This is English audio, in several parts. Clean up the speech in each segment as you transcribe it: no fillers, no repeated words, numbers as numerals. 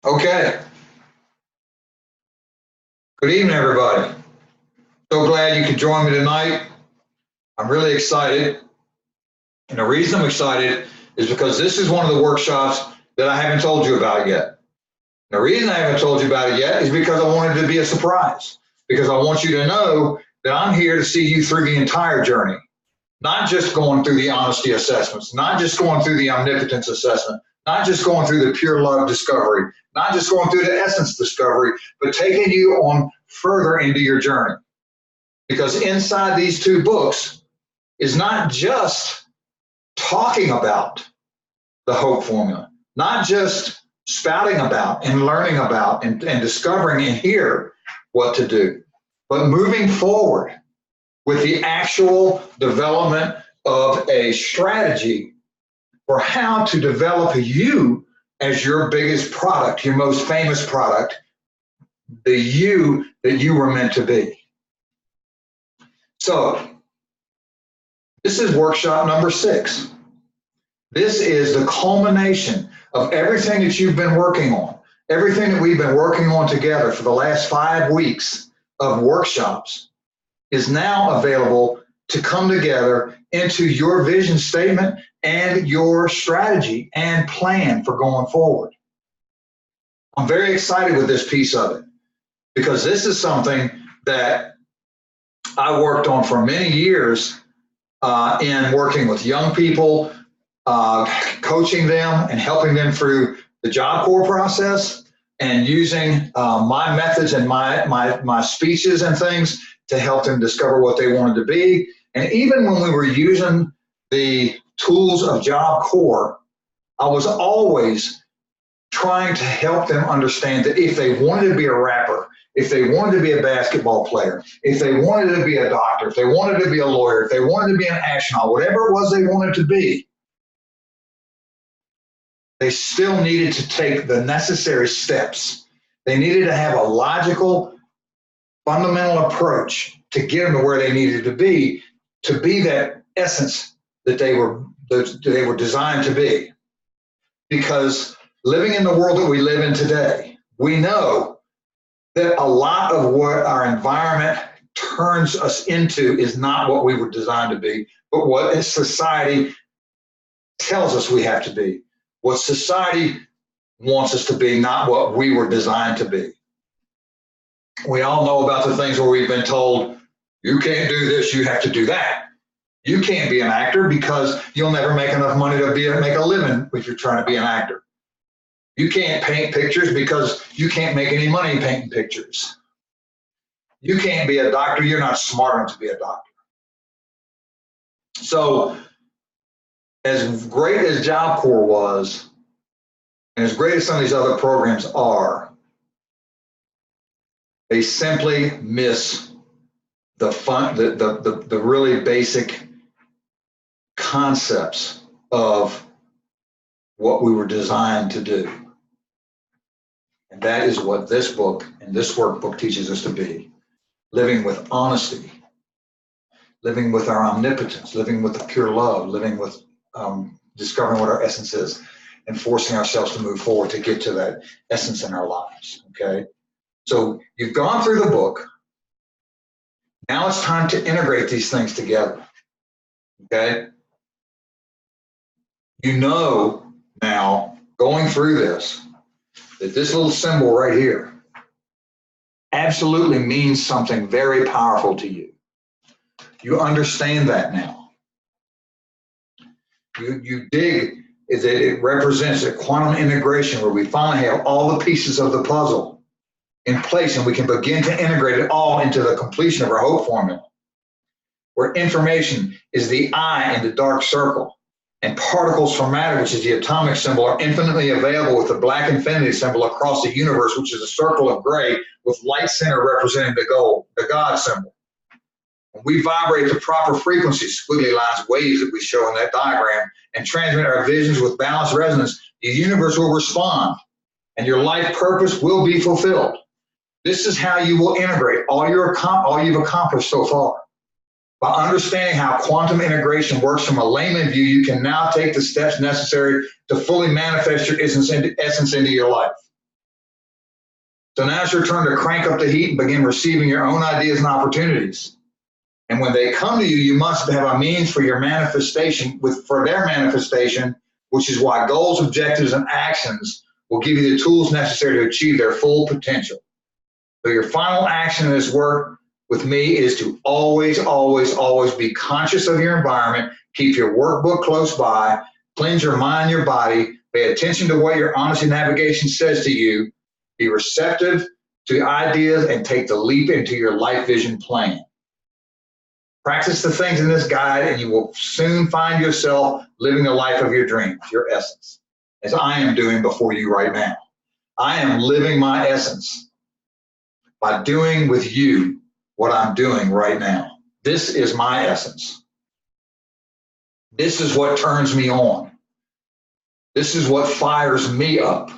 Okay. Good evening, everybody. So glad you could join me tonight. I'm really excited. And the reason I'm excited is because this is one of the workshops that I haven't told you about yet. And the reason I haven't told you about it yet is because I wanted it to be a surprise, because I want you to know that I'm here to see you through the entire journey, not just going through the honesty assessments, not just going through the omnipotence assessment, not just going through the pure love discovery, not just going through the essence discovery, but taking you on further into your journey. Because inside these two books is not just talking about the H.O.P.E formula, not just spouting about and learning about and discovering in here what to do, but moving forward with the actual development of a strategy for how to develop you as your biggest product, your most famous product, the you that you were meant to be. So this is workshop number 6. This is the culmination of everything that you've been working on, everything that we've been working on together for the last 5 weeks of workshops is now available to come together into your vision statement and your strategy and plan for going forward. I'm very excited with this piece of it because this is something that I worked on for many years in working with young people, coaching them and helping them through the Job Corps process and using my methods and my speeches and things to help them discover what they wanted to be. And even when we were using the tools of Job Corps, I was always trying to help them understand that if they wanted to be a rapper, if they wanted to be a basketball player, if they wanted to be a doctor, if they wanted to be a lawyer, if they wanted to be an astronaut, whatever it was they wanted to be, they still needed to take the necessary steps. They needed to have a logical, fundamental approach to get them to where they needed to be that essence that they were designed to be. Because living in the world that we live in today, we know that a lot of what our environment turns us into is not what we were designed to be, but what society tells us we have to be. What society wants us to be, not what we were designed to be. We all know about the things where we've been told, you can't do this, you have to do that. You can't be an actor because you'll never make enough money to make a living if you're trying to be an actor. You can't paint pictures because you can't make any money painting pictures. You can't be a doctor, you're not smart enough to be a doctor. So as great as Job Corps was, and as great as some of these other programs are, they simply miss the really basic concepts of what we were designed to do. And that is what this book and this workbook teaches us to be. Living with honesty, living with our omnipotence, living with the pure love, living with discovering what our essence is, and forcing ourselves to move forward to get to that essence in our lives, okay? So you've gone through the book. Now it's time to integrate these things together, okay? You know now, going through this, that this little symbol right here absolutely means something very powerful to you. You understand that now. You dig is that it represents a quantum integration where we finally have all the pieces of the puzzle in place and we can begin to integrate it all into the completion of our H.O.P.E formula, where information is the I in the dark circle, and particles from matter, which is the atomic symbol, are infinitely available with the black infinity symbol across the universe, which is a circle of gray with light center representing the gold, the God symbol. When we vibrate the proper frequencies, squiggly lines, waves that we show in that diagram, and transmit our visions with balanced resonance, the universe will respond and your life purpose will be fulfilled. This is how you will integrate all you've accomplished so far. By understanding how quantum integration works from a layman view, you can now take the steps necessary to fully manifest your essence into your life. So now it's your turn to crank up the heat and begin receiving your own ideas and opportunities. And when they come to you, you must have a means for your manifestation, for their manifestation, which is why goals, objectives, and actions will give you the tools necessary to achieve their full potential. So your final action in this work with me is to always, always, always be conscious of your environment, keep your workbook close by, cleanse your mind, your body, pay attention to what your honesty navigation says to you, be receptive to ideas, and take the leap into your life vision plan. Practice the things in this guide and you will soon find yourself living the life of your dreams, your essence, as I am doing before you right now. I am living my essence by doing with you what I'm doing right now. This is my essence. This is what turns me on. This is what fires me up.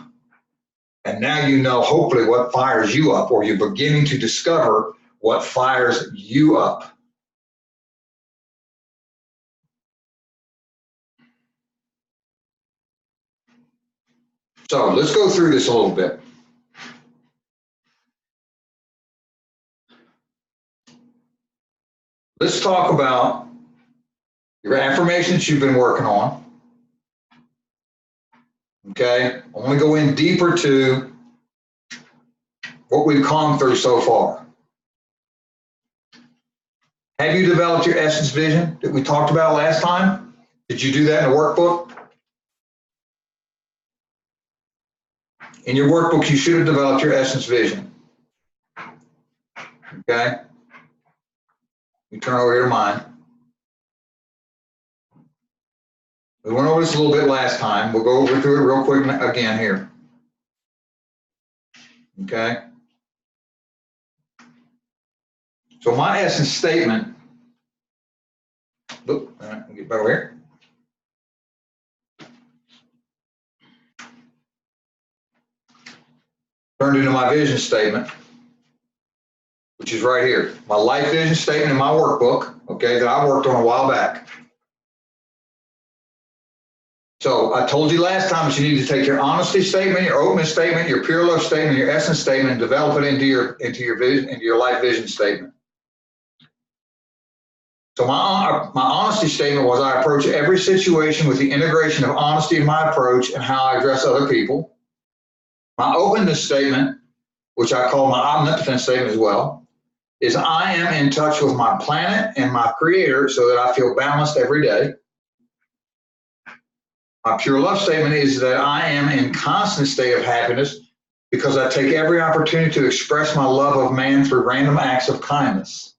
And now you know hopefully what fires you up, or you're beginning to discover what fires you up. So let's go through this a little bit. Let's talk about your affirmations you've been working on. Okay, I want to go in deeper to what we've gone through so far. Have you developed your essence vision that we talked about last time? Did you do that in the workbook? In your workbook, you should have developed your essence vision. Okay, we turn over here to mine. We went over this a little bit last time. We'll go over through it real quick again here. Okay. So my essence statement, look, all right, get back over here. Turned into my vision statement, which is right here. My life vision statement in my workbook, okay, that I worked on a while back. So I told you last time that you need to take your honesty statement, your openness statement, your pure love statement, your essence statement, and develop it into your vision, into your life vision statement. So my honesty statement was I approach every situation with the integration of honesty in my approach and how I address other people. My openness statement, which I call my omnipotence statement as well, is I am in touch with my planet and my creator so that I feel balanced every day. My pure love statement is that I am in constant state of happiness because I take every opportunity to express my love of man through random acts of kindness.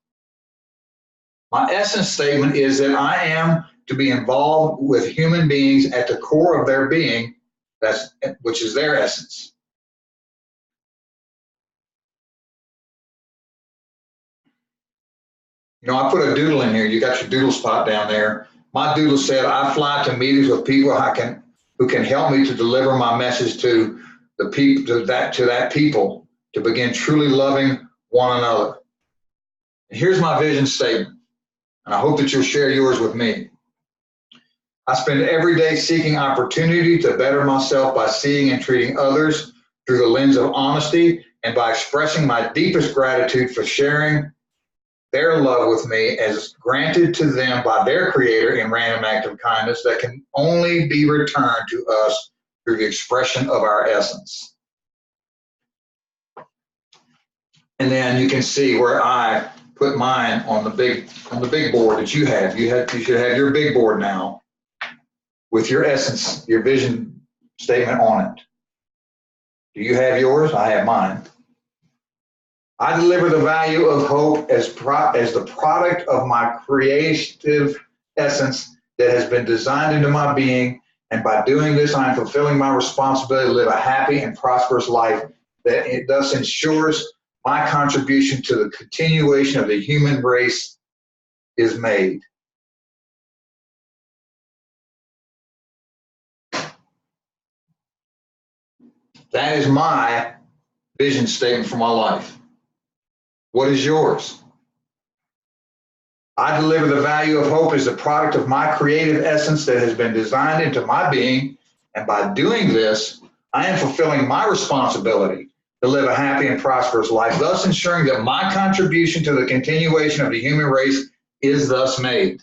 My essence statement is that I am to be involved with human beings at the core of their being, which is their essence. You know, I put a doodle in here. You got your doodle spot down there. My doodle said, I fly to meetings with people who can help me to deliver my message to the people, to that people, to begin truly loving one another. And here's my vision statement, and I hope that you'll share yours with me. I spend every day seeking opportunity to better myself by seeing and treating others through the lens of honesty and by expressing my deepest gratitude for sharing their love with me as granted to them by their creator in random act of kindness that can only be returned to us through the expression of our essence. And then you can see where I put mine on the big board that you have. You should have your big board now with your essence, your vision statement on it. Do you have yours? I have mine. I deliver the value of hope as the product of my creative essence that has been designed into my being, and by doing this, I am fulfilling my responsibility to live a happy and prosperous life that it thus ensures my contribution to the continuation of the human race is made. That is my vision statement for my life. What is yours? I deliver the value of hope as the product of my creative essence that has been designed into my being, and by doing this, I am fulfilling my responsibility to live a happy and prosperous life, thus ensuring that my contribution to the continuation of the human race is thus made.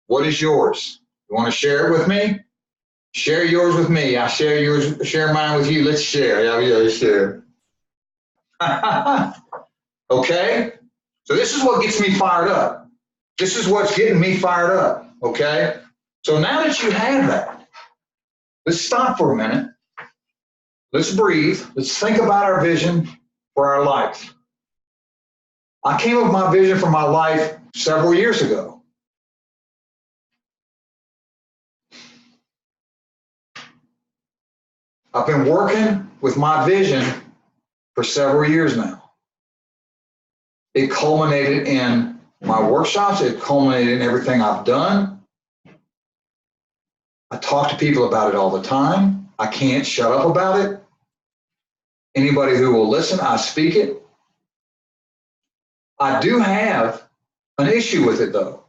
What is yours? You want to share it with me? Share yours with me. I'll share yours, share mine with you. Let's share. Yeah, let's share. Okay? So this is what gets me fired up. This is what's getting me fired up. Okay? So now that you have that, let's stop for a minute. Let's breathe. Let's think about our vision for our life. I came up with my vision for my life several years ago. I've been working with my vision for several years now. It culminated in my workshops. It culminated in everything I've done. I talk to people about it all the time. I can't shut up about it. Anybody who will listen, I speak it. I do have an issue with it though.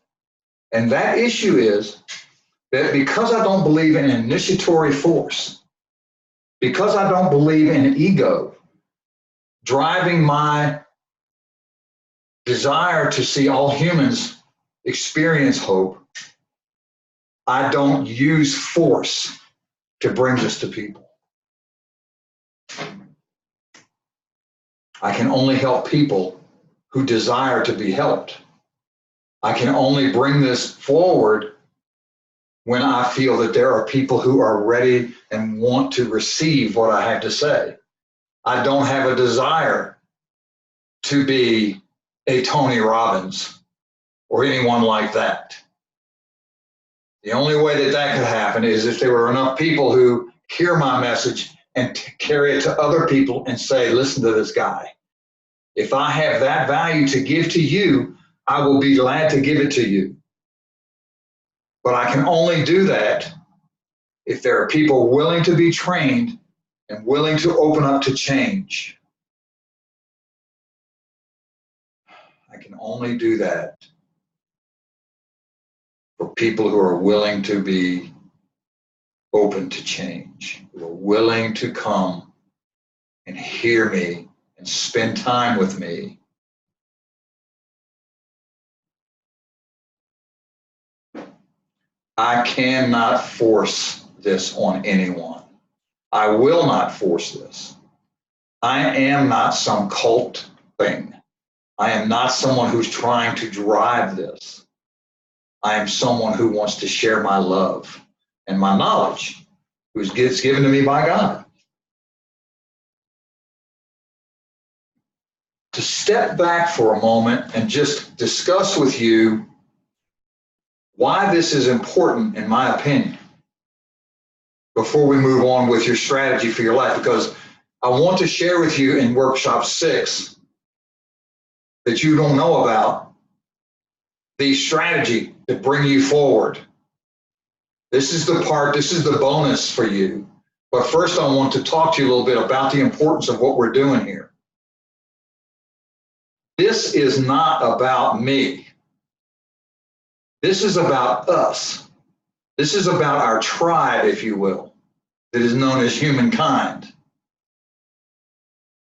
And that issue is that because I don't believe in initiatory force, because I don't believe in ego driving my desire to see all humans experience hope, I don't use force to bring this to people. I can only help people who desire to be helped. I can only bring this forward when I feel that there are people who are ready and want to receive what I have to say. I don't have a desire to be a Tony Robbins or anyone like that. The only way that that could happen is if there were enough people who hear my message and carry it to other people and say, listen to this guy. If I have that value to give to you, I will be glad to give it to you. But I can only do that if there are people willing to be trained and willing to open up to change. I can only do that for people who are willing to be open to change, who are willing to come and hear me and spend time with me. I cannot force this on anyone. I will not force this. I am not some cult thing. I am not someone who's trying to drive this. I am someone who wants to share my love and my knowledge, who's given to me by God. To step back for a moment and just discuss with you why this is important, in my opinion, before we move on with your strategy for your life, because I want to share with you in workshop 6 that you don't know about the strategy to bring you forward. This is the part, this is the bonus for you. But first I want to talk to you a little bit about the importance of what we're doing here. This is not about me. This is about us. This is about our tribe, if you will, that is known as humankind.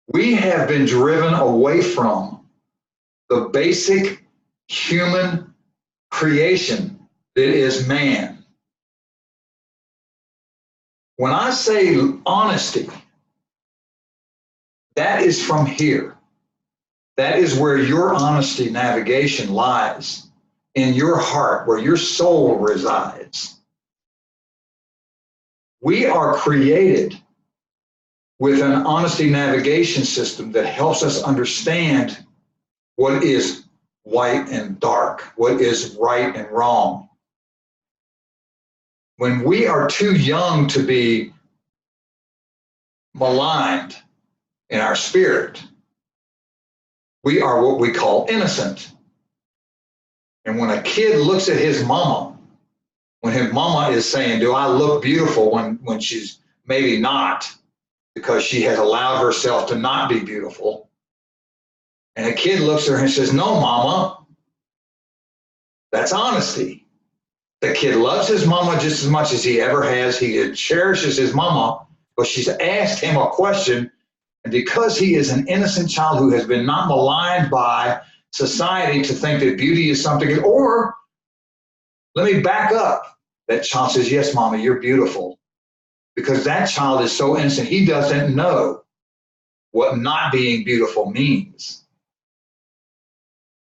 We have been driven away from the basic human creation that is man. When I say honesty, that is from here. That is where your honesty navigation lies, in your heart, where your soul resides. We are created with an honesty navigation system that helps us understand what is white and dark, what is right and wrong. When we are too young to be maligned in our spirit, we are what we call innocent. And when a kid looks at his mama, when his mama is saying, do I look beautiful, when she's maybe not, because she has allowed herself to not be beautiful, and a kid looks at her and says, no, mama, that's honesty. The kid loves his mama just as much as he ever has. He cherishes his mama, but she's asked him a question. And because he is an innocent child who has been not maligned by society to think that beauty is something, or let me back up. That child says, yes, Mommy, you're beautiful. Because that child is so innocent, he doesn't know what not being beautiful means.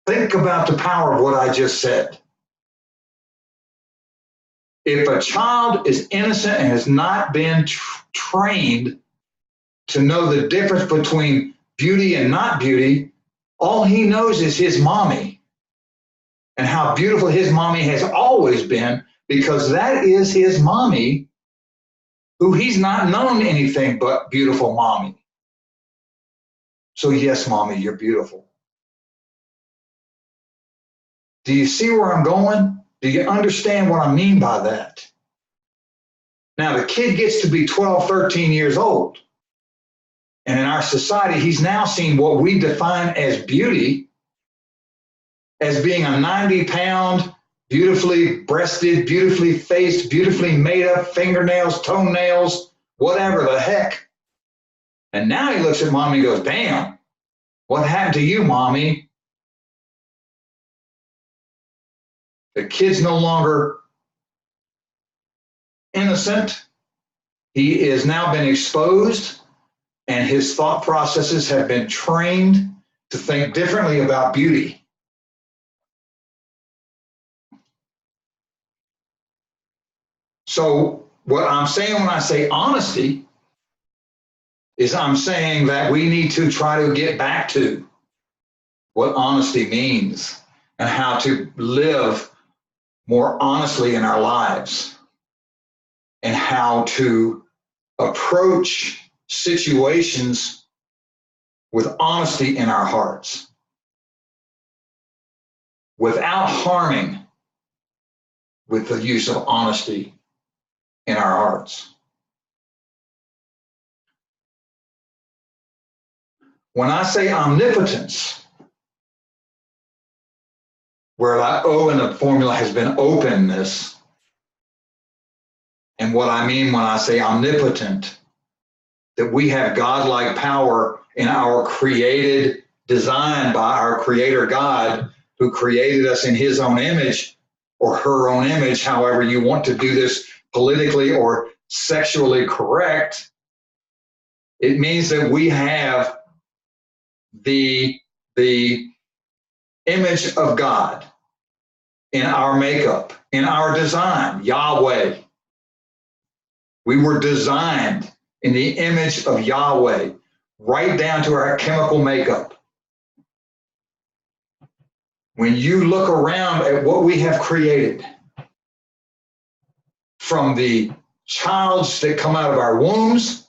Think about the power of what I just said. If a child is innocent and has not been trained to know the difference between beauty and not beauty, all he knows is his mommy and how beautiful his mommy has always been, because that is his mommy, who he's not known anything but beautiful mommy. So yes, Mommy, you're beautiful. Do you see where I'm going? Do you understand what I mean by that? Now, the kid gets to be 12, 13 years old. And in our society, he's now seen what we define as beauty as being a 90-pound, beautifully breasted, beautifully faced, beautifully made up fingernails, toenails, whatever the heck. And now he looks at Mommy and goes, damn, what happened to you, Mommy? The kid's no longer innocent. He has now been exposed, and his thought processes have been trained to think differently about beauty. So what I'm saying when I say honesty is I'm saying that we need to try to get back to what honesty means and how to live more honestly in our lives, and how to approach situations with honesty in our hearts without harming, with the use of honesty in our hearts. When I say omnipotence, where that O in the formula has been openness, and what I mean when I say omnipotent, that we have godlike power in our created design by our creator God, who created us in his own image or her own image, however you want to do this politically or sexually correct. It means that we have the image of God in our makeup, in our design, Yahweh. We were designed in the image of Yahweh, right down to our chemical makeup. When you look around at what we have created, from the childs that come out of our wombs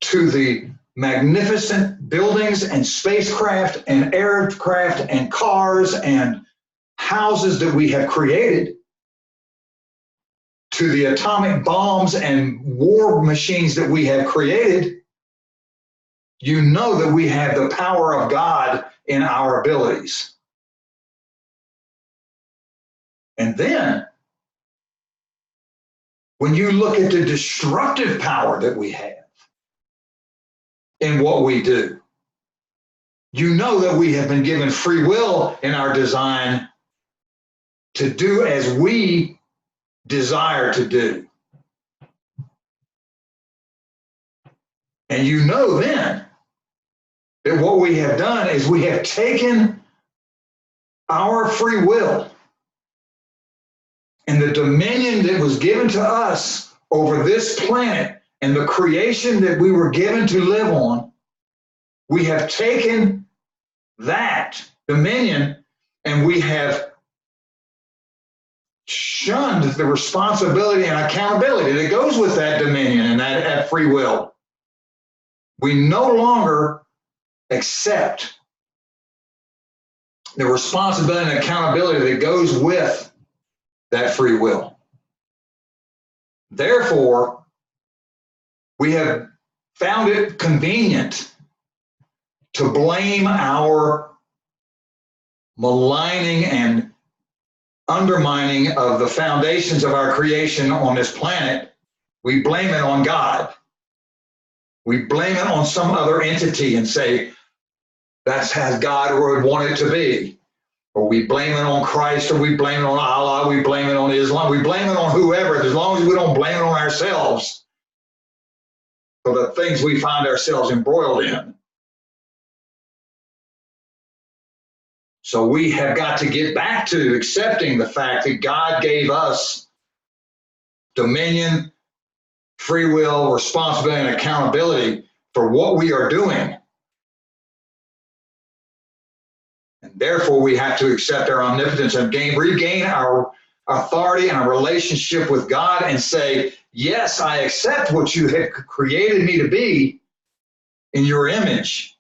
to the magnificent buildings and spacecraft and aircraft and cars and houses that we have created, to the atomic bombs and war machines that we have created, you know that we have the power of God in our abilities. And then, when you look at the destructive power that we have in what we do, you know that we have been given free will in our design to do as we desire to do. And you know then that what we have done is we have taken our free will and the dominion that was given to us over this planet and the creation that we were given to live on. We have taken that dominion and we have shunned the responsibility and accountability that goes with that dominion and that free will. We no longer accept the responsibility and accountability that goes with that free will. Therefore, we have found it convenient to blame our maligning and undermining of the foundations of our creation on this planet We blame it on God. We blame it on some other entity and say, that's how God would want it to be. Or we blame it on Christ, or we blame it on Allah, we blame it on Islam, we blame it on whoever, as long as we don't blame it on ourselves for the things we find ourselves embroiled in. So we have got to get back to accepting the fact that God gave us dominion, free will, responsibility, and accountability for what we are doing. And therefore, we have to accept our omnipotence and regain our authority and our relationship with God and say, yes, I accept what you have created me to be in your image.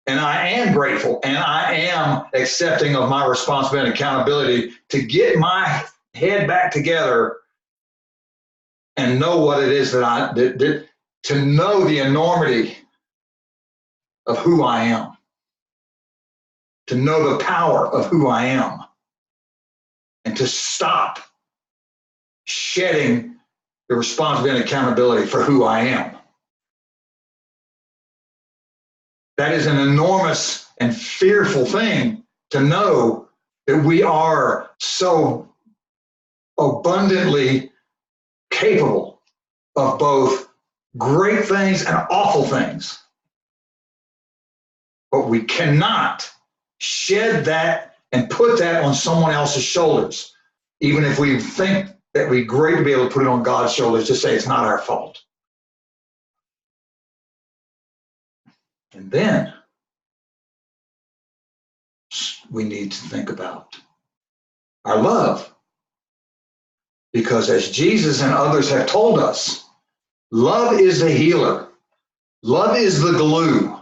And I am grateful, and I am accepting of my responsibility and accountability to get my head back together and know what it is that to know the enormity of who I am. To know the power of who I am, and to stop shedding the responsibility and accountability for who I am. That is an enormous and fearful thing to know that we are so abundantly capable of both great things and awful things. But we cannot shed that and put that on someone else's shoulders, even if we think that we're great to be able to put it on God's shoulders to say it's not our fault. And then we need to think about our love. Because as Jesus and others have told us, love is the healer. Love is the glue.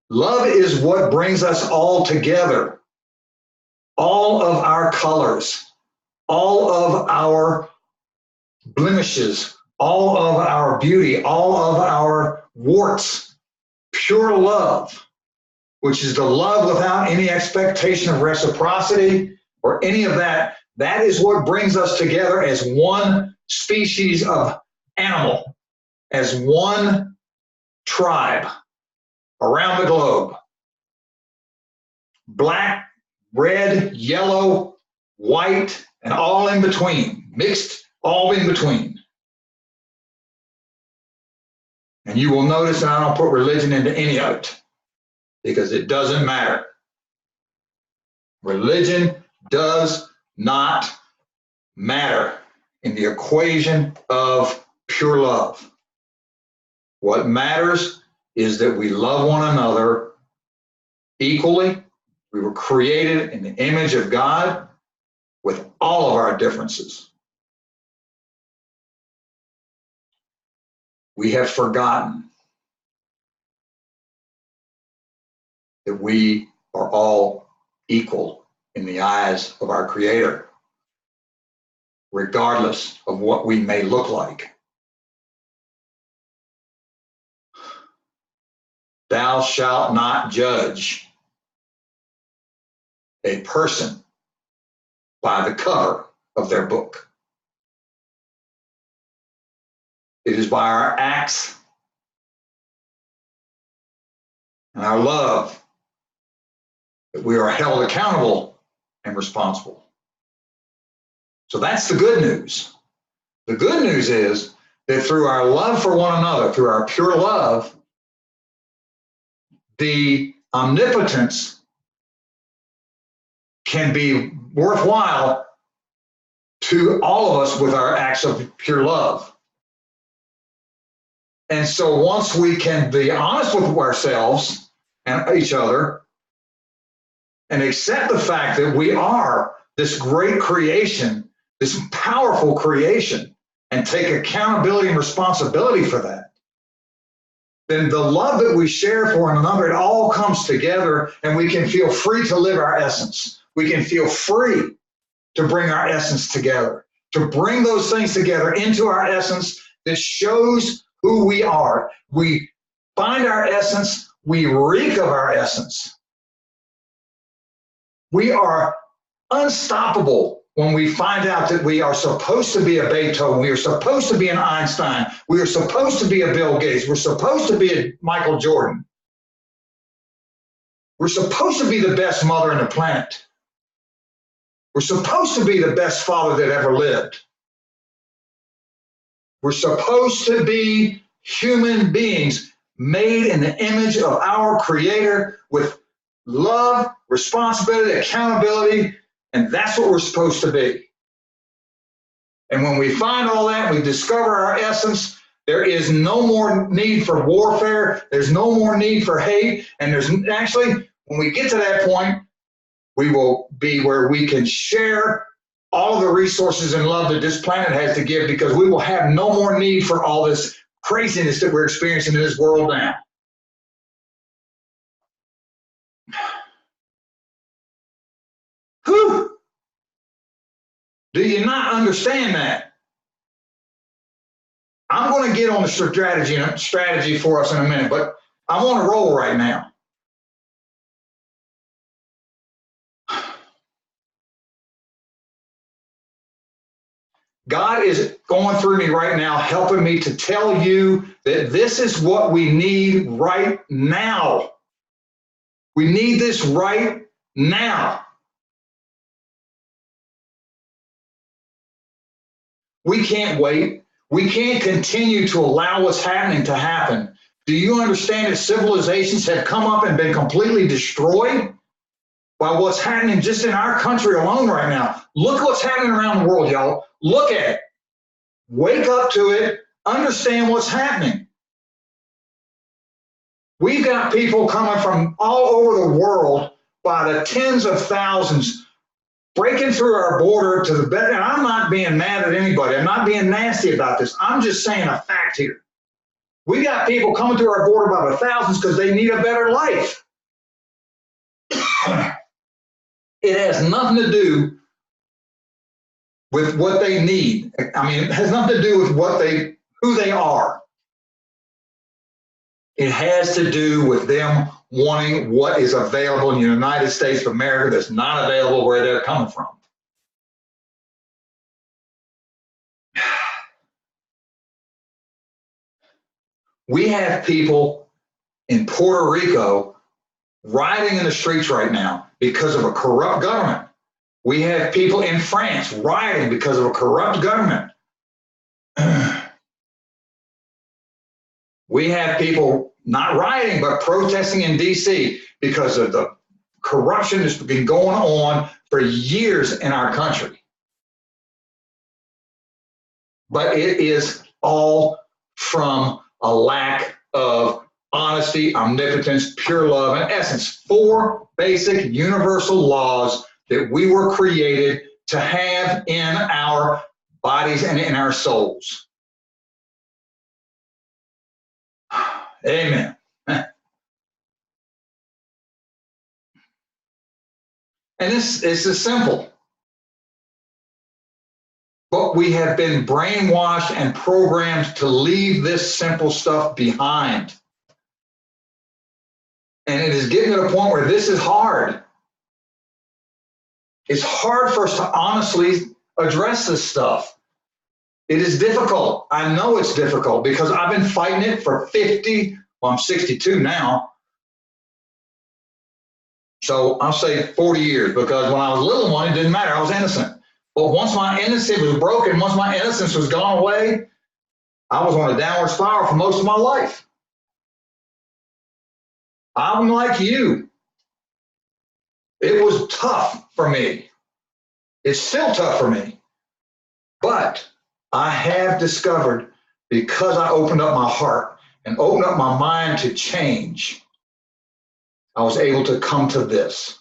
Love is what brings us all together. All of our colors, all of our blemishes, all of our beauty, all of our warts. Pure love, which is the love without any expectation of reciprocity or any of that. That is what brings us together as one species of animal, as one tribe around the globe. Black, red, yellow, white, and all in between, mixed, all in between. And you will notice that I don't put religion into any of it because it doesn't matter. Religion does not matter in the equation of pure love. What matters is that we love one another equally. We were created in the image of God with all of our differences. We have forgotten that we are all equal in the eyes of our Creator, regardless of what we may look like. Thou shalt not judge a person by the cover of their book. It is by our acts and our love that we are held accountable and responsible. So that's the good news. The good news is that through our love for one another, through our pure love, the omnipotence can be worthwhile to all of us with our acts of pure love. And so once we can be honest with ourselves and each other and accept the fact that we are this great creation, this powerful creation, and take accountability and responsibility for that, then the love that we share for one another, it all comes together and we can feel free to live our essence. We can feel free to bring our essence together, to bring those things together into our essence that shows who we are. We find our essence, we reek of our essence. We are unstoppable when we find out that we are supposed to be a Beethoven, we are supposed to be an Einstein, we are supposed to be a Bill Gates, we're supposed to be a Michael Jordan, we're supposed to be the best mother on the planet, we're supposed to be the best father that ever lived, we're supposed to be human beings made in the image of our Creator with love, responsibility, accountability, and that's what we're supposed to be. And when we find all that, we discover our essence, there is no more need for warfare, there's no more need for hate, and there's actually, when we get to that point, we will be where we can share all the resources and love that this planet has to give, because we will have no more need for all this craziness that we're experiencing in this world now. Whew. Do you not understand that? I'm going to get on the strategy for us in a minute, but I want to roll right now. God is going through me right now, helping me to tell you that this is what we need right now. We need this right now. We can't wait. We can't continue to allow what's happening to happen. Do you understand that civilizations have come up and been completely destroyed by what's happening just in our country alone right now? Look what's happening around the world, y'all. Look at it. Wake up to it. Understand what's happening. We've got people coming from all over the world by the tens of thousands breaking through our border to the better. And I'm not being mad at anybody. I'm not being nasty about this. I'm just saying a fact here. We got people coming through our border by the thousands because they need a better life. It has nothing to do with what they need. I mean, it has nothing to do with who they are. It has to do with them wanting what is available in the United States of America that's not available where they're coming from. We have people in Puerto Rico rioting in the streets right now because of a corrupt government. We have people in France rioting because of a corrupt government. We have people not rioting, but protesting in D.C. because of the corruption that's been going on for years in our country. But it is all from a lack of honesty, omnipotence, pure love, and essence. 4 basic universal laws that we were created to have in our bodies and in our souls. Amen. And this is simple. But we have been brainwashed and programmed to leave this simple stuff behind. And it is getting to the point where this is hard. It's hard for us to honestly address this stuff. It is difficult. I know it's difficult because I've been fighting it for 50, well, I'm 62 now. So I'll say 40 years, because when I was a little one, it didn't matter. I was innocent. But once my innocence was broken, once my innocence was gone away, I was on a downward spiral for most of my life. I'm like you. It was tough for me. It's still tough for me. But I have discovered, because I opened up my heart and opened up my mind to change, I was able to come to this.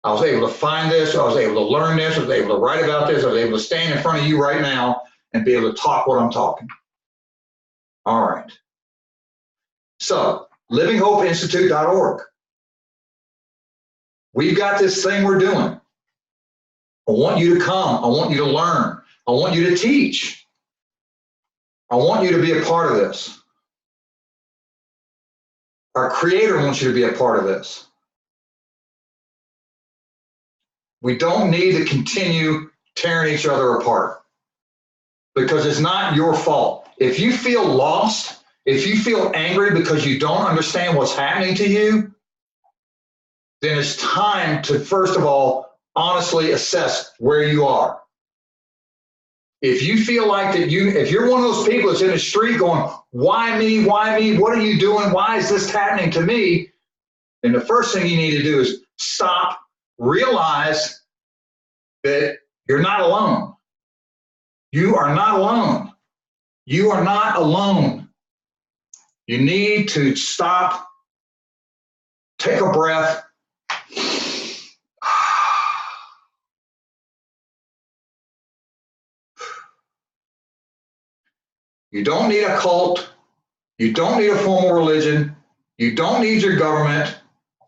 I was able to find this. I was able to learn this. I was able to write about this. I was able to stand in front of you right now and be able to talk what I'm talking. All right. So, livinghopeinstitute.org. We've got this thing we're doing. I want you to come. I want you to learn. I want you to teach. I want you to be a part of this. Our Creator wants you to be a part of this. We don't need to continue tearing each other apart, because it's not your fault. If you feel lost, if you feel angry because you don't understand what's happening to you, then it's time to, first of all, honestly assess where you are. If you feel like that if you're one of those people that's in the street going, why me, why me, what are you doing, why is this happening to me? Then the first thing you need to do is stop, realize that you're not alone. You are not alone. You are not alone. You need to stop, take a breath. You don't need a cult. You don't need a formal religion. You don't need your government.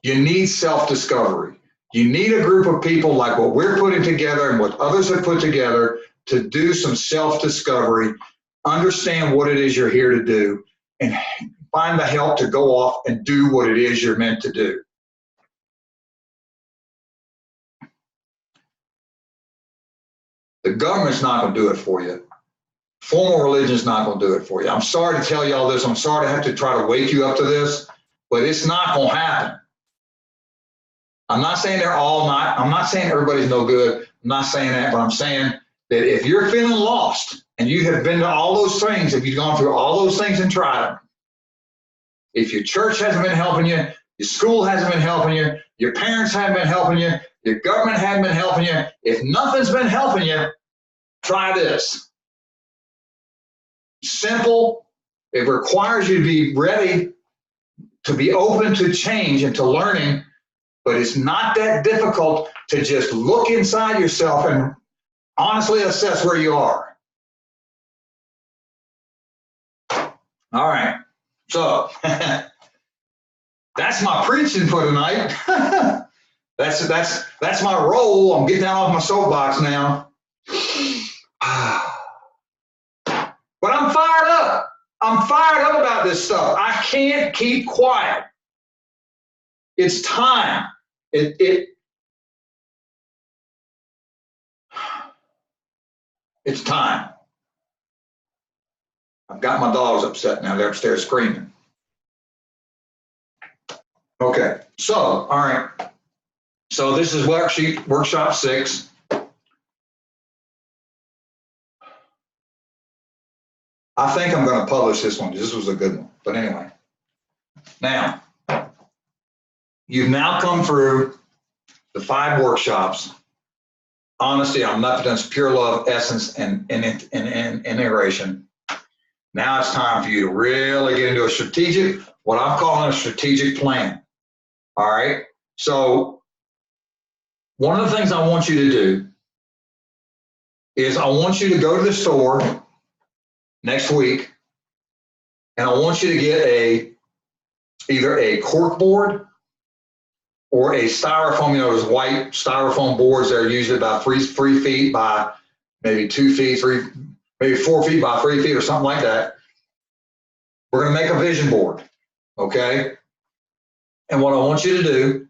You need self-discovery. You need a group of people like what we're putting together and what others have put together to do some self-discovery, understand what it is you're here to do, and find the help to go off and do what it is you're meant to do. The government's not going to do it for you. Formal religion is not going to do it for you. I'm sorry to tell you all this. I'm sorry to have to try to wake you up to this, but it's not going to happen. I'm not saying they're all not. I'm not saying everybody's no good. I'm not saying that, but I'm saying that if you're feeling lost and you have been to all those things, if you've gone through all those things and tried them, if your church hasn't been helping you, your school hasn't been helping you, your parents haven't been helping you, your government hasn't been helping you, if nothing's been helping you, try this. Simple. It requires you to be ready, to be open to change and to learning, but it's not that difficult to just look inside yourself and honestly assess where you are. All right. So that's my preaching for tonight. That's my role. I'm getting down off my soapbox now. But I'm fired up. I'm fired up about this stuff. I can't keep quiet. It's time. It's time. I've got my dogs upset now. They're upstairs screaming. Okay, so, all right. So this is workshop 6. I think I'm going to publish this one. This was a good one. But anyway, now, you've now come through the 5 workshops. Honesty, omnipotence, pure love, essence, and integration. Now it's time for you to really get into a strategic, what I'm calling a strategic plan. All right. So one of the things I want you to do is I want you to go to the store next week, and I want you to get either a cork board or a styrofoam, those white styrofoam boards that are usually about 3 feet by maybe 2 feet, maybe 4 feet by 3 feet or something like that. We're going to make a vision board, okay? And what I want you to do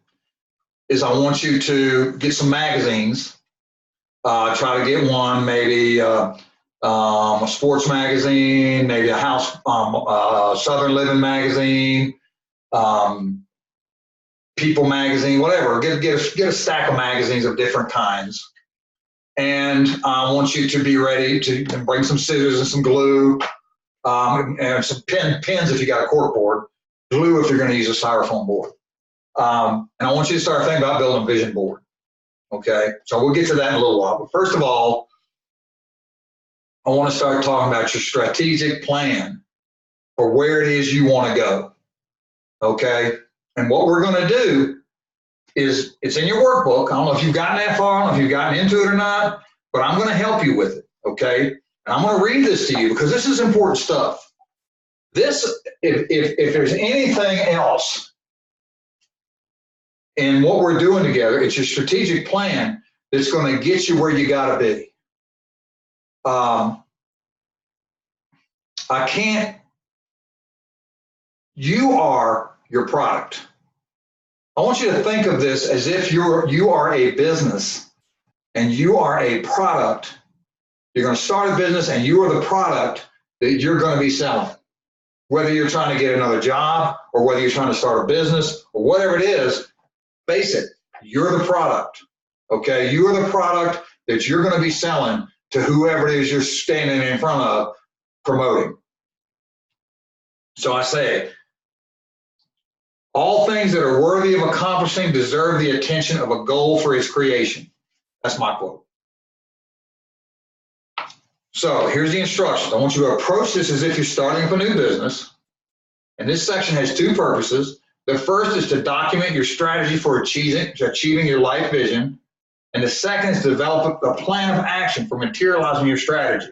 is I want you to get some magazines. Try to get one, maybe a sports magazine, maybe a house, Southern Living magazine, People magazine, whatever. Get a stack of magazines of different kinds. And I want you to be ready to bring some scissors and some glue, and some pins if you got a cork board, glue if you're going to use a styrofoam board. And I want you to start thinking about building a vision board. Okay, so we'll get to that in a little while. But first of all, I want to start talking about your strategic plan for where it is you want to go. Okay, and what we're going to do is, it's in your workbook. I don't know if you've gotten that far, I don't know if you've gotten into it or not, but I'm going to help you with it. Okay, and I'm going to read this to you because this is important stuff. This, if there's anything else in what we're doing together, it's your strategic plan that's going to get you where you got to be. You are your product. I want you to think of this as if you are a business and you are a product. You're going to start a business and you are the product that you're going to be selling. Whether you're trying to get another job or whether you're trying to start a business or whatever it is, face it, you're the product. Okay, you are the product that you're going to be selling to whoever it is you're standing in front of promoting. So I say, all things that are worthy of accomplishing deserve the attention of a goal for its creation. That's my quote. So here's the instructions. I want you to approach this as if you're starting up a new business. And this section has two purposes. The first is to document your strategy for achieving your life vision. And the second is to develop a plan of action for materializing your strategy.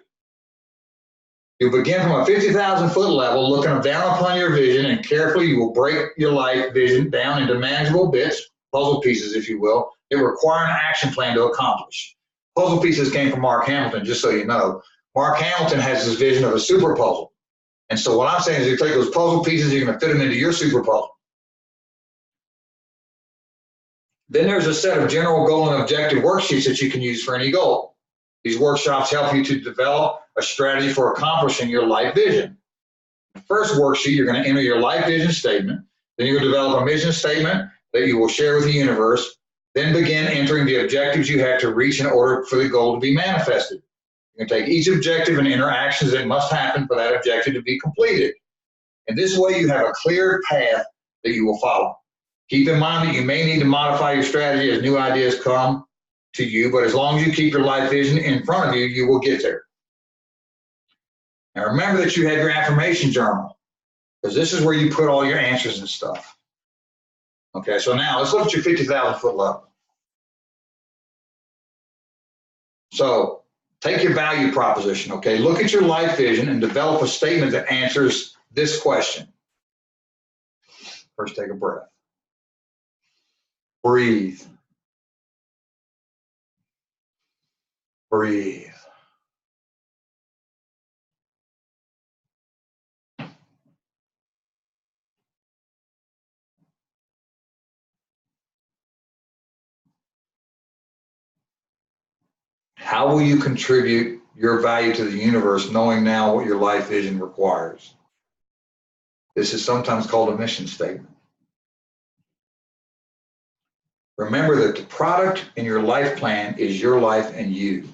You'll begin from a 50,000-foot level, looking down upon your vision, and carefully you will break your life vision down into manageable bits, puzzle pieces, if you will, that require an action plan to accomplish. Puzzle pieces came from Mark Hamilton, just so you know. Mark Hamilton has this vision of a super puzzle. And so what I'm saying is you take those puzzle pieces, you're going to fit them into your super puzzle. Then there's a set of general goal and objective worksheets that you can use for any goal. These workshops help you to develop a strategy for accomplishing your life vision. The first worksheet, you're going to enter your life vision statement. Then you'll develop a mission statement that you will share with the universe. Then begin entering the objectives you have to reach in order for the goal to be manifested. You can take each objective and enter actions that must happen for that objective to be completed. And this way you have a clear path that you will follow. Keep in mind that you may need to modify your strategy as new ideas come to you, but as long as you keep your life vision in front of you, you will get there. Now remember that you have your affirmation journal, because this is where you put all your answers and stuff. Okay, so now let's look at your 50,000-foot level. So take your value proposition, okay? Look at your life vision and develop a statement that answers this question. First, take a breath. Breathe. Breathe. How will you contribute your value to the universe, knowing now what your life vision requires? This is sometimes called a mission statement. Remember that the product in your life plan is your life and you.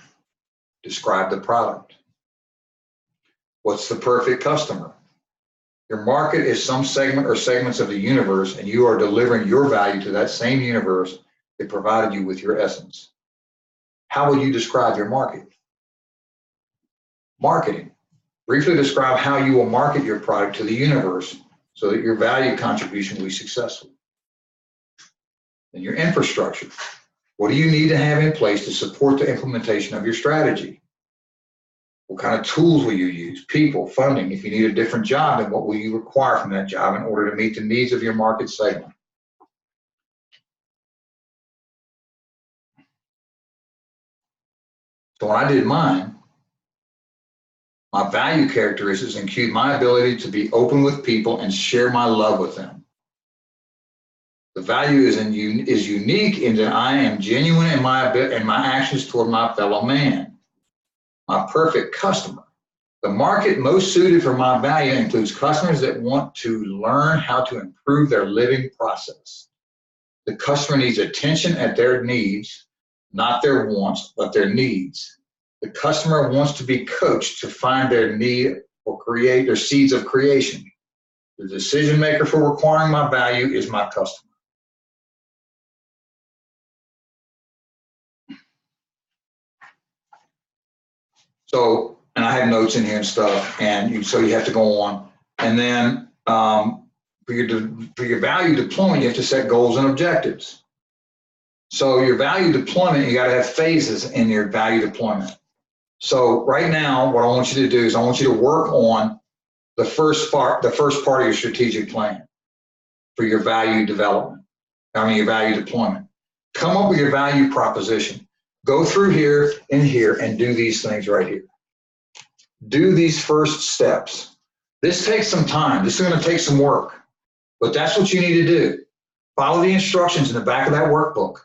Describe the product. What's the perfect customer? Your market is some segment or segments of the universe, and you are delivering your value to that same universe that provided you with your essence. How will you describe your market? Marketing. Briefly describe how you will market your product to the universe so that your value contribution will be successful. And your infrastructure. What do you need to have in place to support the implementation of your strategy? What kind of tools will you use? People, funding. If you need a different job, then what will you require from that job in order to meet the needs of your market segment? So when I did mine, my value characteristics include my ability to be open with people and share my love with them. The value is unique in that I am genuine in my actions toward my fellow man. My perfect customer. The market most suited for my value includes customers that want to learn how to improve their living process. The customer needs attention at their needs, not their wants, but their needs. The customer wants to be coached to find their need or create their seeds of creation. The decision maker for requiring my value is my customer. So, and I have notes in here and stuff, and so you have to go on. And then for your value deployment, you have to set goals and objectives. So your value deployment, you got to have phases in your value deployment. So right now, what I want you to do is I want you to work on the first part of your strategic plan for your value development. Your value deployment. Come up with your value proposition. Go through here and do these things right here. Do these first steps. This takes some time. This is going to take some work, but that's what you need to do. Follow the instructions in the back of that workbook.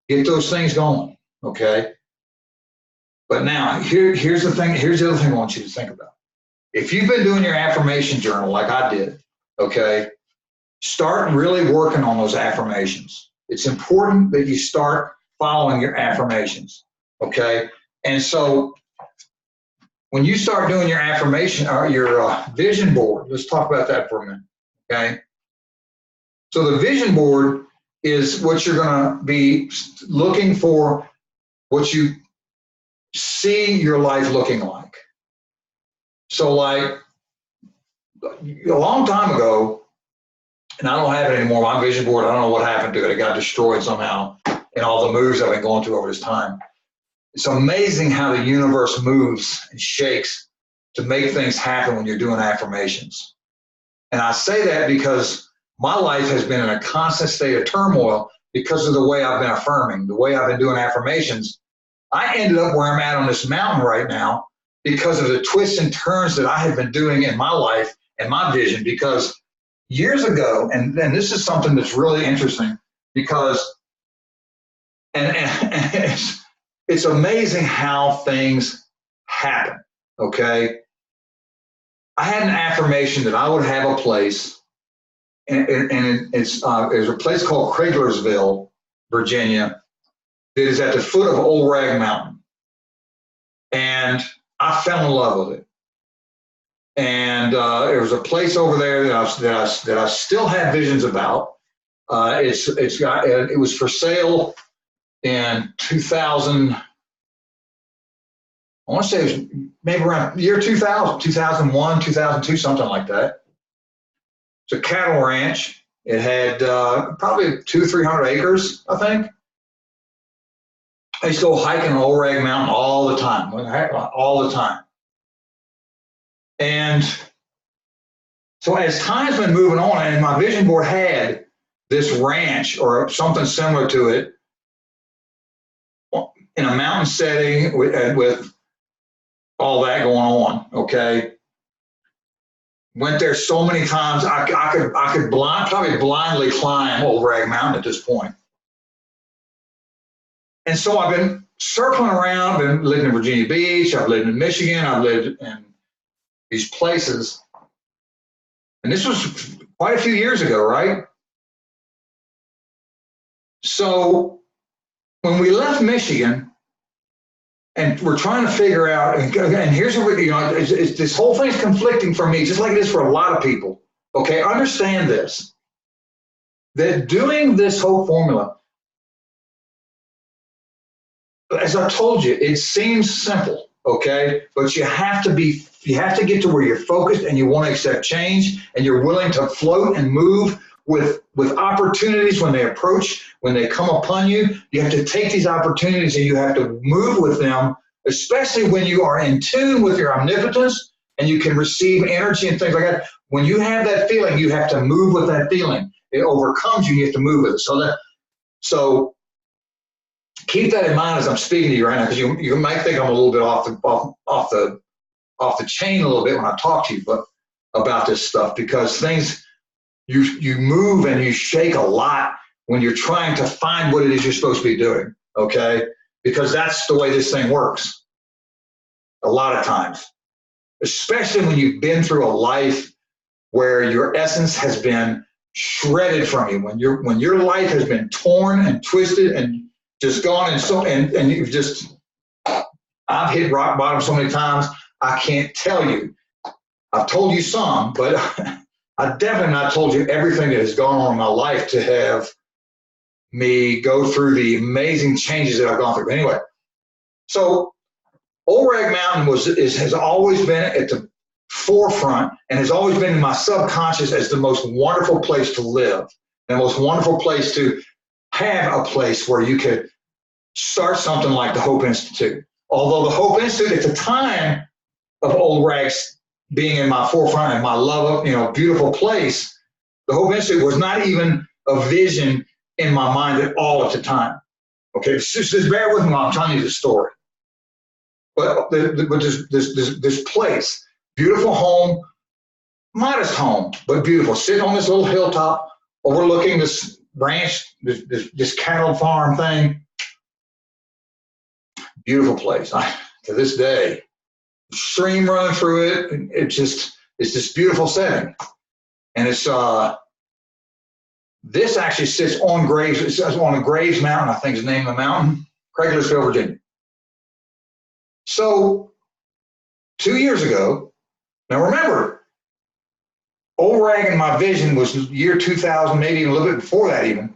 Get those things going, okay? But now, here's the thing. Here's the other thing I want you to think about. If you've been doing your affirmation journal like I did, okay, start really working on those affirmations. It's important that you start following your affirmations, okay? And so when you start doing your affirmation or your vision board, let's talk about that for a minute, okay? So the vision board is what you're going to be looking for, what you see your life looking like. So like a long time ago, and I don't have it anymore, my vision board, I don't know what happened to it. It got destroyed somehow in all the moves I've been going through over this time. It's amazing how the universe moves and shakes to make things happen when you're doing affirmations. And I say that because my life has been in a constant state of turmoil because of the way I've been affirming, the way I've been doing affirmations. I ended up where I'm at on this mountain right now because of the twists and turns that I have been doing in my life and my vision. Because years ago, and this is something that's really interesting, because and it's amazing how things happen, okay? I had an affirmation that I would have a place, and it's a place called Craiglersville, Virginia, that is at the foot of Old Rag Mountain. And I fell in love with it. And there was a place over there that I still have visions about. It was for sale in 2000. I want to say it was maybe around the year 2000, 2001, 2002, something like that. It's a cattle ranch. It had probably 200-300 acres, I think. I used to go hiking on Old Rag Mountain all the time, And so as time's been moving on, and my vision board had this ranch or something similar to it in a mountain setting with all that going on, okay? Went there so many times, I could probably blindly climb Old Rag Mountain at this point. And so I've been circling around, been living in Virginia Beach, I've lived in Michigan, I've lived in these places. And this was quite a few years ago, right? So when we left Michigan, and we're trying to figure out, and here's what, this whole thing's conflicting for me, just like it is for a lot of people. Okay, understand this, that doing this whole formula, as I told you, it seems simple, okay, but you have to get to where you're focused and you want to accept change and you're willing to float and move with opportunities when they approach, when they come upon you. You have to take these opportunities and you have to move with them, especially when you are in tune with your omnipotence and you can receive energy and things like that. When you have that feeling, you have to move with that feeling. It overcomes you, you have to move with it. So keep that in mind as I'm speaking to you right now, because you might think I'm a little bit off the chain a little bit when I talk to you, but about this stuff, because things, you move and you shake a lot when you're trying to find what it is you're supposed to be doing, okay? Because that's the way this thing works a lot of times, especially when you've been through a life where your essence has been shredded from you, when your life has been torn and twisted and just gone, and you've just, I've hit rock bottom so many times, I can't tell you. I've told you some, but I definitely not told you everything that has gone on in my life to have me go through the amazing changes that I've gone through. Anyway, so Old Rag Mountain has always been at the forefront and has always been in my subconscious as the most wonderful place to live, the most wonderful place to have a place where you could start something like the H.O.P.E Institute. Although the H.O.P.E Institute at the time of Old Rags being in my forefront and my love of, beautiful place, the H.O.P.E Institute was not even a vision in my mind at all at the time. Okay, just bear with me while I'm telling you the story. But this place, beautiful home, modest home, but beautiful, sitting on this little hilltop overlooking this ranch, this cattle farm thing. Beautiful place. to this day. Stream running through it. It's this beautiful setting. And it's this actually sits on Graves. It says on a Graves Mountain, I think is the name of the mountain, Craiglersville, Virginia. So 2 years ago, now remember, old rag in my vision was year 2000, maybe even a little bit before that even.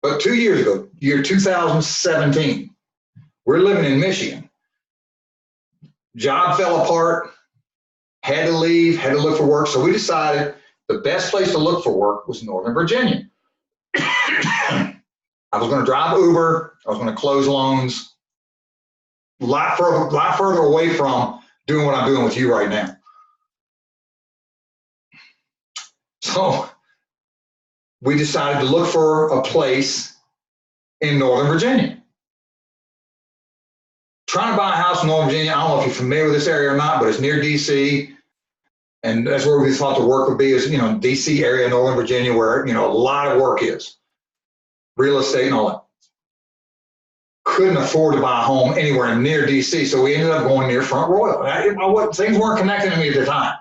But 2 years ago, year 2017, we're living in Michigan. Job fell apart, had to leave, had to look for work. So we decided the best place to look for work was Northern Virginia. I was going to drive Uber. I was going to close loans. A lot further away from doing what I'm doing with you right now. So we decided to look for a place in Northern Virginia. Trying to buy a house in Northern Virginia. I don't know if you're familiar with this area or not, but it's near DC. And that's where we thought the work would be, is, DC area, Northern Virginia, where, a lot of work is. Real estate and all that. Couldn't afford to buy a home anywhere near DC, so we ended up going near Front Royal. Things weren't connecting to me at the time.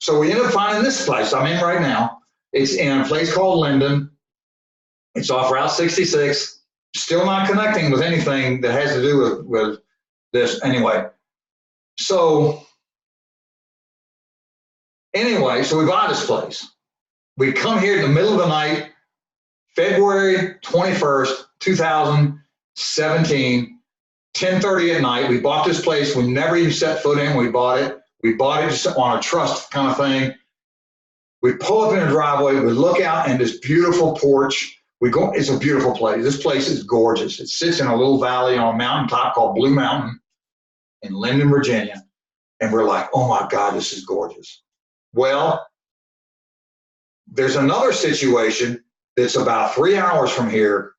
So we ended up finding this place I'm in right now. It's in a place called Linden. It's off Route 66. Still not connecting with anything that has to do with this anyway. So we buy this place. We come here in the middle of the night, February 21st, 2017, 10:30 at night. We bought this place. We never even set foot in. We bought it. We bought it just on a trust kind of thing. We pull up in a driveway. We look out and this beautiful porch. It's a beautiful place. This place is gorgeous. It sits in a little valley on a mountaintop called Blue Mountain in Linden, Virginia. And we're like, oh my God, this is gorgeous. Well, there's another situation that's about 3 hours from here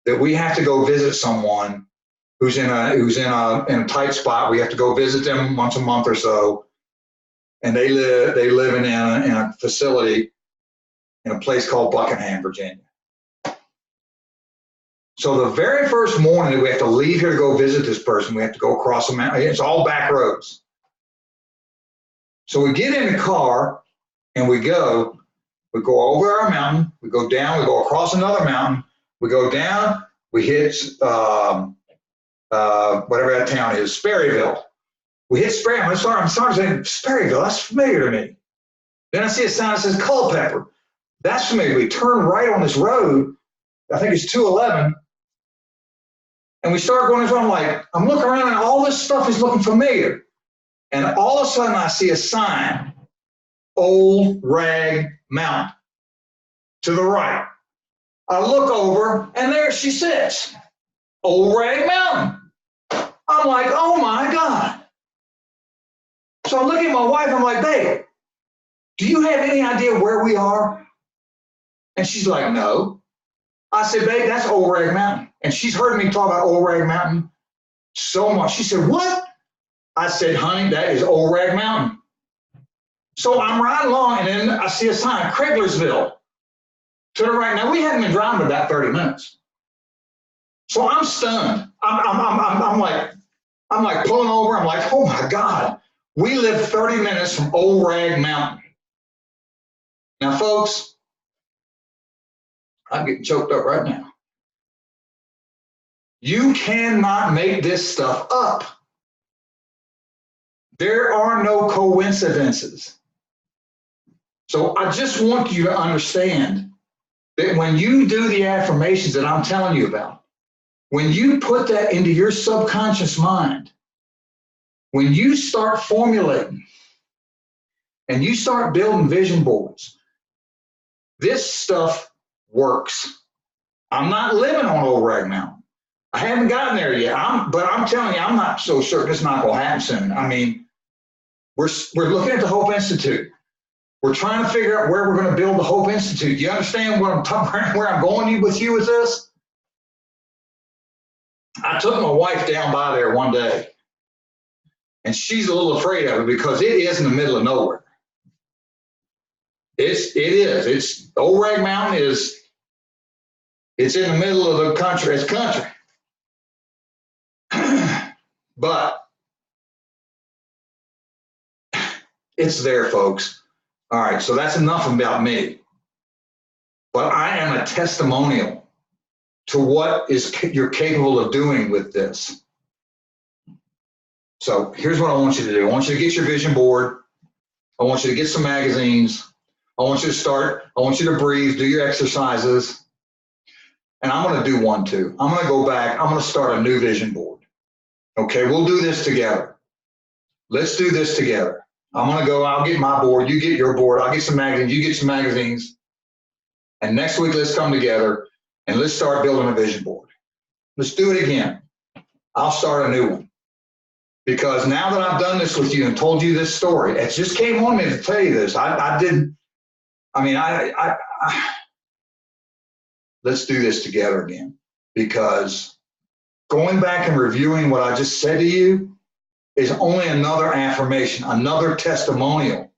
that we have to go visit someone who's in a tight spot. We have to go visit them once a month or so. And they live in a facility in a place called Buckingham, Virginia. So the very first morning that we have to leave here to go visit this person, we have to go across the mountain. It's all back roads. So we get in the car and we go over our mountain, we go down, we go across another mountain, we go down, we hit whatever that town is, Sperryville. We hit Sperryville. I'm starting saying Sperryville, that's familiar to me. Then I see a sign that says Culpeper. That's familiar. We turn right on this road, I think it's 211, and we start going this way. I'm looking around and all this stuff is looking familiar. And all of a sudden I see a sign, Old Rag Mountain, to the right. I look over and there she sits, Old Rag Mountain. I'm like, oh my God. So I'm looking at my wife, I'm like, babe, do you have any idea where we are? And she's like, no. I said, babe, that's Old Rag Mountain. And she's heard me talk about Old Rag Mountain so much. She said, what? I said, honey, that is Old Rag Mountain. So I'm riding along and then I see a sign, Craiglersville, to the right. Now we hadn't been driving about 30 minutes. So I'm stunned. I'm like pulling over. I'm like, oh my God, we live 30 minutes from Old Rag Mountain. Now, folks, I'm getting choked up right now. You cannot make this stuff up. There are no coincidences. So I just want you to understand that when you do the affirmations that I'm telling you about, when you put that into your subconscious mind, when you start formulating and you start building vision boards, this stuff works. I'm not living on Old Rag Mountain. I haven't gotten there yet, but I'm telling you, I'm not so certain it's not going to happen soon. I mean, we're looking at the Hope Institute. We're trying to figure out where we're going to build the Hope Institute. You understand what I'm talking, where I'm going with you with this? I took my wife down by there one day, and she's a little afraid of it because it is in the middle of nowhere. It is. It's Old Rag Mountain it's in the middle of the country. It's country. But it's there, folks. All right, so that's enough about me. But I am a testimonial to what you're capable of doing with this. So here's what I want you to do. I want you to get your vision board. I want you to get some magazines. I want you to start. I want you to breathe, do your exercises. And I'm going to do one too. I'm going to go back. I'm going to start a new vision board. Okay, we'll do this together. Let's do this together. I'm going to go, I'll get my board, you get your board, I'll get some magazines, you get some magazines. And next week, let's come together and let's start building a vision board. Let's do it again. I'll start a new one. Because now that I've done this with you and told you this story, it just came on me to tell you this. Let's do this together again. Because going back and reviewing what I just said to you is only another affirmation, another testimonial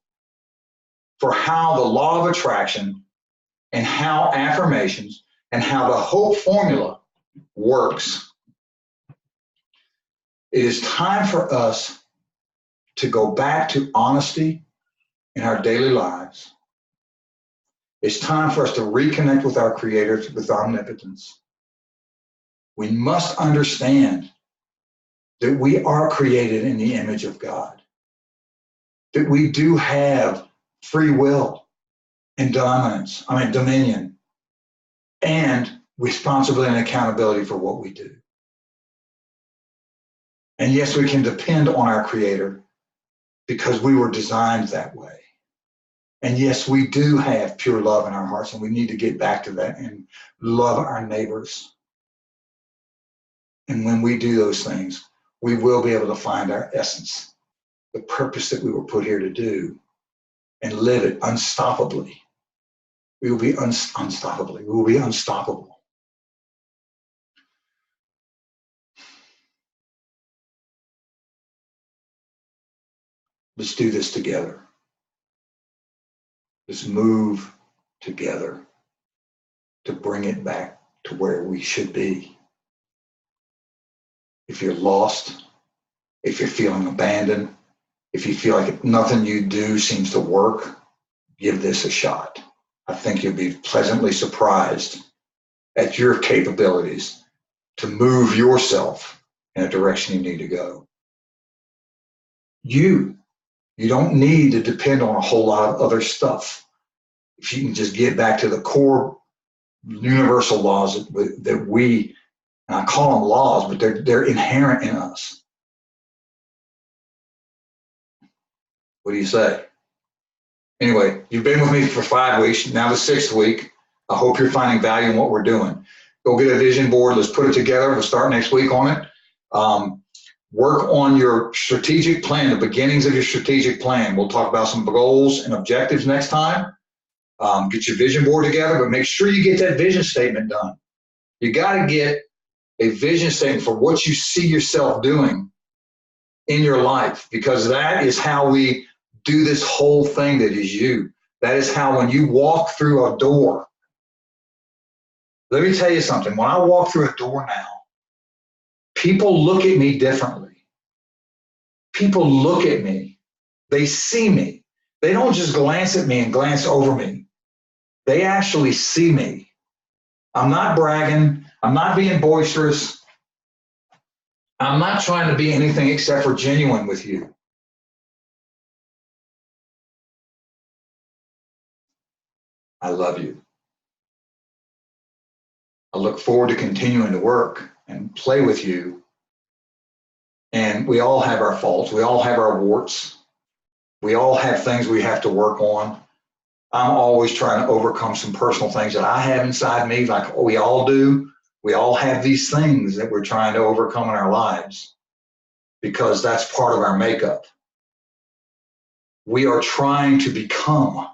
for how the law of attraction and how affirmations and how the HOPE formula works. It is time for us to go back to honesty in our daily lives. It's time for us to reconnect with our Creator, with omnipotence. We must understand that we are created in the image of God, that we do have free will and dominion, and responsibility and accountability for what we do. And yes, we can depend on our Creator because we were designed that way. And yes, we do have pure love in our hearts, and we need to get back to that and love our neighbors. And when we do those things, we will be able to find our essence, the purpose that we were put here to do, and live it unstoppably. We will be unstoppably. We will be unstoppable. Let's do this together. Let's move together to bring it back to where we should be. If you're lost, if you're feeling abandoned, if you feel like nothing you do seems to work, give this a shot. I think you'll be pleasantly surprised at your capabilities to move yourself in a direction you need to go. You don't need to depend on a whole lot of other stuff. If you can just get back to the core universal laws that we, and I call them laws, but they're inherent in us. What do you say? Anyway, you've been with me for 5 weeks, now the 6th week. I hope you're finding value in what we're doing. Go get a vision board. Let's put it together. We'll start next week on it. Work on your strategic plan, the beginnings of your strategic plan. We'll talk about some goals and objectives next time. Get your vision board together, but make sure you get that vision statement done. You got to get a vision statement for what you see yourself doing in your life, because that is how we do this whole thing that is you. That is how when you walk through a door, let me tell you something. When I walk through a door now, people look at me differently. People look at me. They see me. They don't just glance at me and glance over me. They actually see me. I'm not bragging. I'm not being boisterous. I'm not trying to be anything except for genuine with you. I love you. I look forward to continuing to work and play with you. And we all have our faults. We all have our warts. We all have things we have to work on. I'm always trying to overcome some personal things that I have inside me, like we all do. We all have these things that we're trying to overcome in our lives because that's part of our makeup. We are trying to become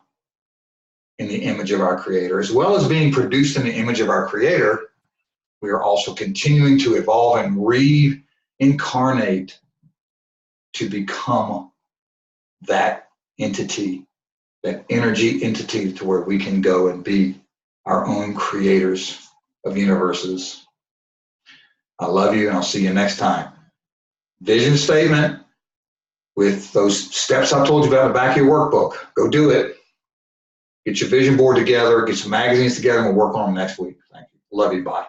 in the image of our Creator. As well as being produced in the image of our Creator, we are also continuing to evolve and reincarnate to become that entity, that energy entity, to where we can go and be our own creators of universes. I love you, and I'll see you next time. vision statement with those steps I told you about in the back of your workbook. Go do it. Get your vision board together, get some magazines together, and we'll work on them next week. Thank you. Love you. Bye.